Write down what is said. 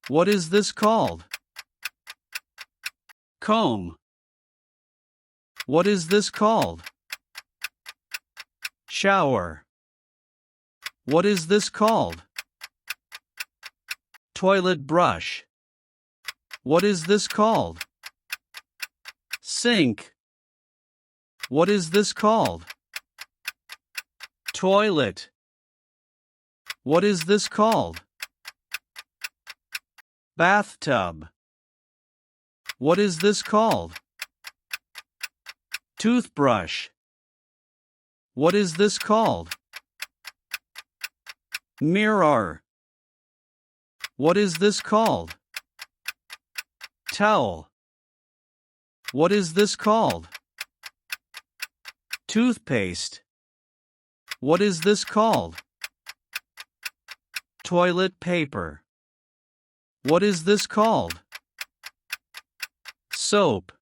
What is this called? Comb. What is this called? Shower. What is this called? Toilet brush. What is this called? Sink. What is this called? Toilet. What is this called? Bathtub. What is this called? Toothbrush. What is this called? Mirror. What is this called? Towel. What is this called? Toothpaste. What is this called? Toilet paper. What is this called? Soap.